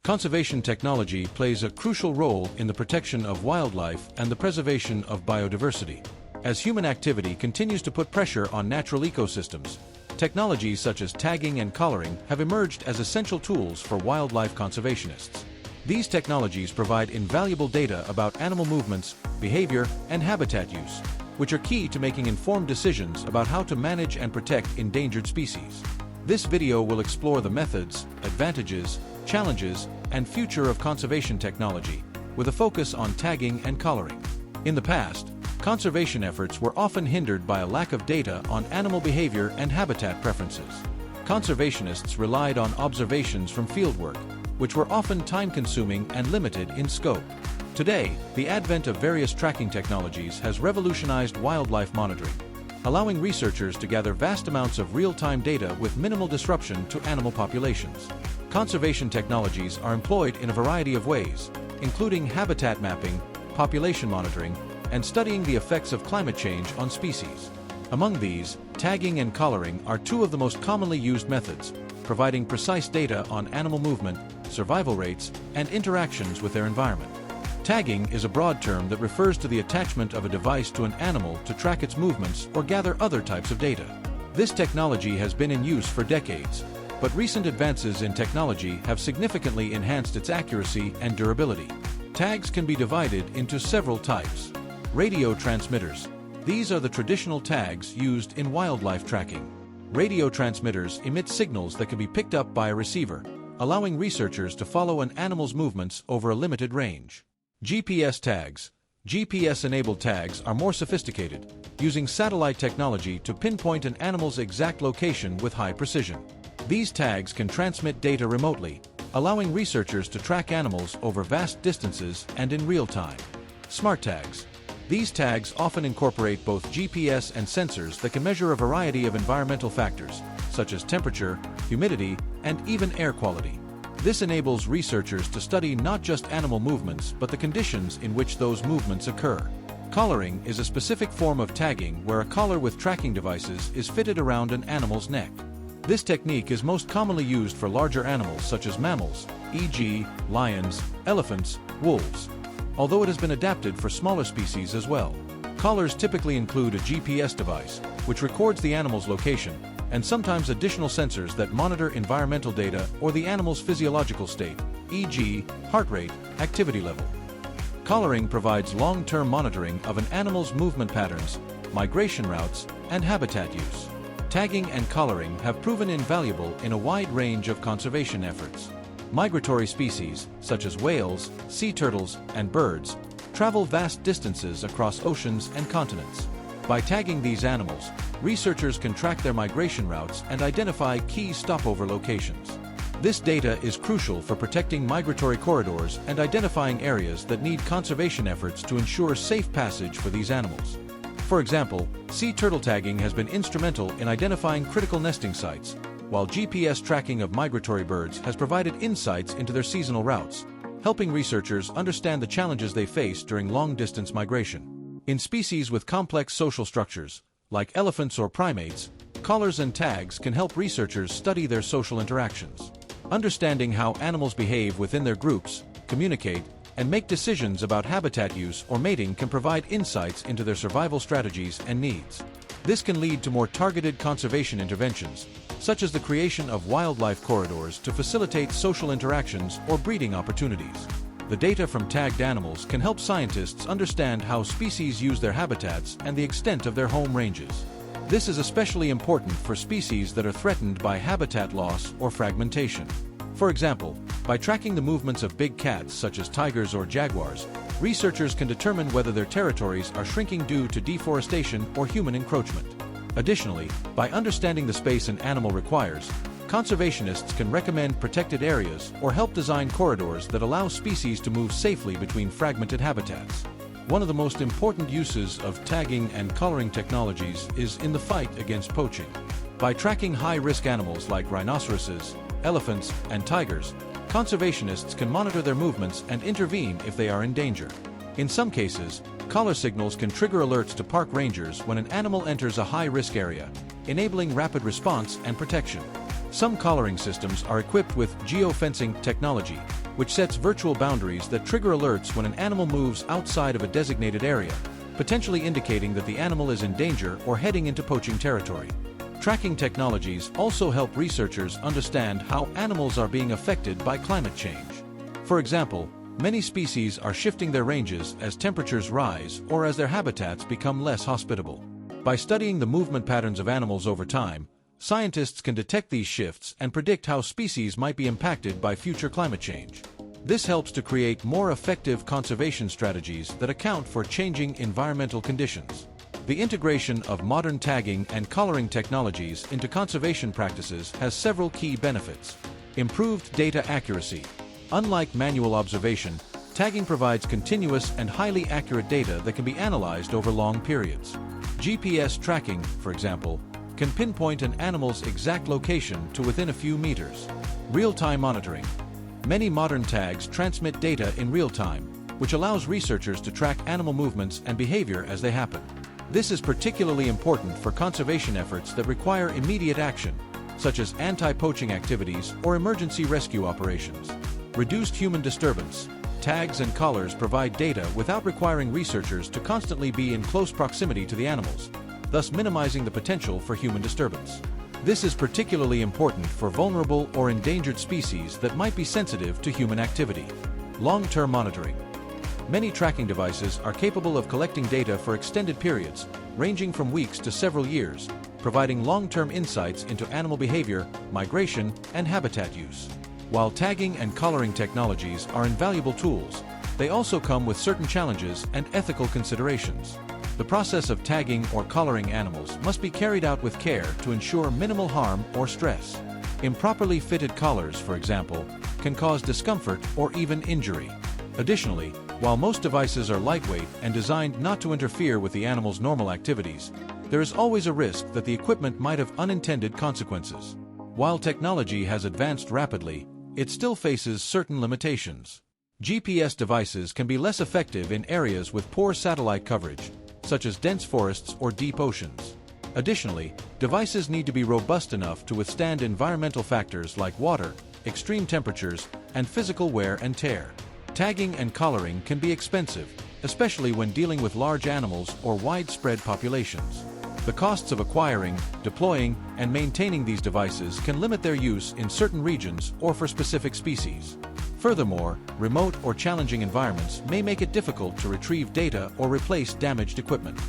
Conservation technology plays a crucial role in the protection of wildlife and the preservation of biodiversity. As human activity continues to put pressure on natural ecosystems, technologies such as tagging and collaring have emerged as essential tools for wildlife conservationists. These technologies provide invaluable data about animal movements, behavior, and habitat use, which are key to making informed decisions about how to manage and protect endangered species. This video will explore the methods, advantages, challenges, and future of conservation technology, with a focus on tagging and collaring. In the past, conservation efforts were often hindered by a lack of data on animal behavior and habitat preferences. Conservationists relied on observations from fieldwork, which were often time-consuming and limited in scope. Today, the advent of various tracking technologies has revolutionized wildlife monitoring, allowing researchers to gather vast amounts of real-time data with minimal disruption to animal populations. Conservation technologies are employed in a variety of ways, including habitat mapping, population monitoring, and studying the effects of climate change on species. Among these, tagging and collaring are two of the most commonly used methods, providing precise data on animal movement, survival rates, and interactions with their environment. Tagging is a broad term that refers to the attachment of a device to an animal to track its movements or gather other types of data. This technology has been in use for decades, but recent advances in technology have significantly enhanced its accuracy and durability. Tags can be divided into several types. Radio transmitters. These are the traditional tags used in wildlife tracking. Radio transmitters emit signals that can be picked up by a receiver, allowing researchers to follow an animal's movements over a limited range. GPS tags. GPS-enabled tags are more sophisticated, using satellite technology to pinpoint an animal's exact location with high precision. These tags can transmit data remotely, allowing researchers to track animals over vast distances and in real time. Smart tags. These tags often incorporate both GPS and sensors that can measure a variety of environmental factors, such as temperature, humidity, and even air quality. This enables researchers to study not just animal movements but the conditions in which those movements occur. Collaring is a specific form of tagging where a collar with tracking devices is fitted around an animal's neck. This technique is most commonly used for larger animals such as mammals, e.g., lions, elephants, wolves, although it has been adapted for smaller species as well. Collars typically include a GPS device, which records the animal's location, and sometimes additional sensors that monitor environmental data or the animal's physiological state, e.g., heart rate, activity level. Collaring provides long-term monitoring of an animal's movement patterns, migration routes, and habitat use. Tagging and collaring have proven invaluable in a wide range of conservation efforts. Migratory species, such as whales, sea turtles, and birds, travel vast distances across oceans and continents. By tagging these animals, researchers can track their migration routes and identify key stopover locations. This data is crucial for protecting migratory corridors and identifying areas that need conservation efforts to ensure safe passage for these animals. For example, sea turtle tagging has been instrumental in identifying critical nesting sites, while GPS tracking of migratory birds has provided insights into their seasonal routes, helping researchers understand the challenges they face during long-distance migration. In species with complex social structures, like elephants or primates, collars and tags can help researchers study their social interactions. Understanding how animals behave within their groups, communicate, and make decisions about habitat use or mating can provide insights into their survival strategies and needs. This can lead to more targeted conservation interventions, such as the creation of wildlife corridors to facilitate social interactions or breeding opportunities. The data from tagged animals can help scientists understand how species use their habitats and the extent of their home ranges. This is especially important for species that are threatened by habitat loss or fragmentation. For example, by tracking the movements of big cats such as tigers or jaguars, researchers can determine whether their territories are shrinking due to deforestation or human encroachment. Additionally, by understanding the space an animal requires, conservationists can recommend protected areas or help design corridors that allow species to move safely between fragmented habitats. One of the most important uses of tagging and collaring technologies is in the fight against poaching. By tracking high-risk animals like rhinoceroses, elephants, and tigers, conservationists can monitor their movements and intervene if they are in danger. In some cases, collar signals can trigger alerts to park rangers when an animal enters a high-risk area, enabling rapid response and protection. Some collaring systems are equipped with geofencing technology, which sets virtual boundaries that trigger alerts when an animal moves outside of a designated area, potentially indicating that the animal is in danger or heading into poaching territory. Tracking technologies also help researchers understand how animals are being affected by climate change. For example, many species are shifting their ranges as temperatures rise or as their habitats become less hospitable. By studying the movement patterns of animals over time, scientists can detect these shifts and predict how species might be impacted by future climate change. This helps to create more effective conservation strategies that account for changing environmental conditions. The integration of modern tagging and collaring technologies into conservation practices has several key benefits. Improved data accuracy. Unlike manual observation, tagging provides continuous and highly accurate data that can be analyzed over long periods. GPS tracking, for example, can pinpoint an animal's exact location to within a few meters. Real-time monitoring. Many modern tags transmit data in real time, which allows researchers to track animal movements and behavior as they happen. This is particularly important for conservation efforts that require immediate action, such as anti-poaching activities or emergency rescue operations. Reduced human disturbance. Tags and collars provide data without requiring researchers to constantly be in close proximity to the animals, thus minimizing the potential for human disturbance. This is particularly important for vulnerable or endangered species that might be sensitive to human activity. Long-term monitoring. Many tracking devices are capable of collecting data for extended periods, ranging from weeks to several years, providing long-term insights into animal behavior, migration, and habitat use. While tagging and collaring technologies are invaluable tools, they also come with certain challenges and ethical considerations. The process of tagging or collaring animals must be carried out with care to ensure minimal harm or stress. Improperly fitted collars, for example, can cause discomfort or even injury. Additionally, while most devices are lightweight and designed not to interfere with the animal's normal activities, there is always a risk that the equipment might have unintended consequences. While technology has advanced rapidly, it still faces certain limitations. GPS devices can be less effective in areas with poor satellite coverage, such as dense forests or deep oceans. Additionally, devices need to be robust enough to withstand environmental factors like water, extreme temperatures, and physical wear and tear. Tagging and collaring can be expensive, especially when dealing with large animals or widespread populations. The costs of acquiring, deploying, and maintaining these devices can limit their use in certain regions or for specific species. Furthermore, remote or challenging environments may make it difficult to retrieve data or replace damaged equipment.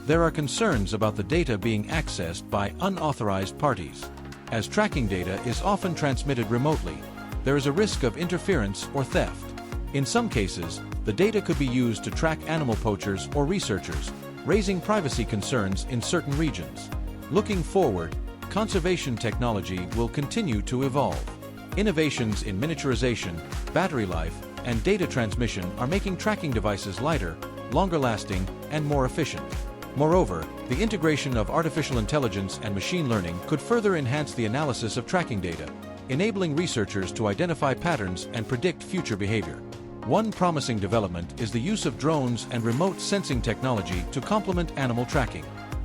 There are concerns about the data being accessed by unauthorized parties. As tracking data is often transmitted remotely, there is a risk of interference or theft. In some cases, the data could be used to track animal poachers or researchers, raising privacy concerns in certain regions. Looking forward, conservation technology will continue to evolve. Innovations in miniaturization, battery life, and data transmission are making tracking devices lighter, longer-lasting, and more efficient. Moreover, the integration of artificial intelligence and machine learning could further enhance the analysis of tracking data, enabling researchers to identify patterns and predict future behavior. One promising development is the use of drones and remote sensing technology to complement animal tracking.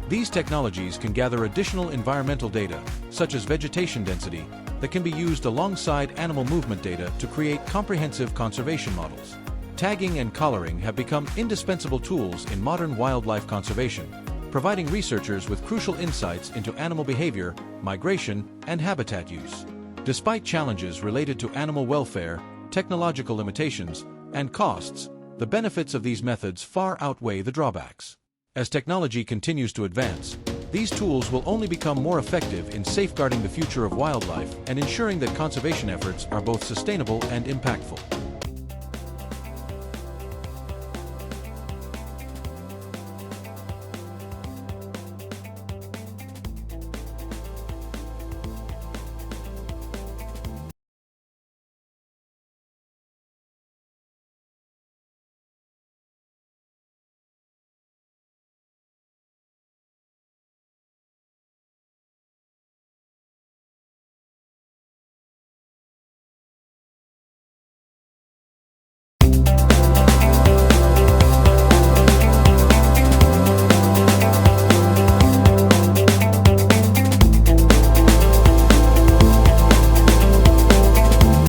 These technologies can gather additional environmental data, such as vegetation density, that can be used alongside animal movement data to create comprehensive conservation models. Tagging and collaring have become indispensable tools in modern wildlife conservation, providing researchers with crucial insights into animal behavior, migration, and habitat use. Despite challenges related to animal welfare, technological limitations, and costs, the benefits of these methods far outweigh the drawbacks. As technology continues to advance, these tools will only become more effective in safeguarding the future of wildlife and ensuring that conservation efforts are both sustainable and impactful.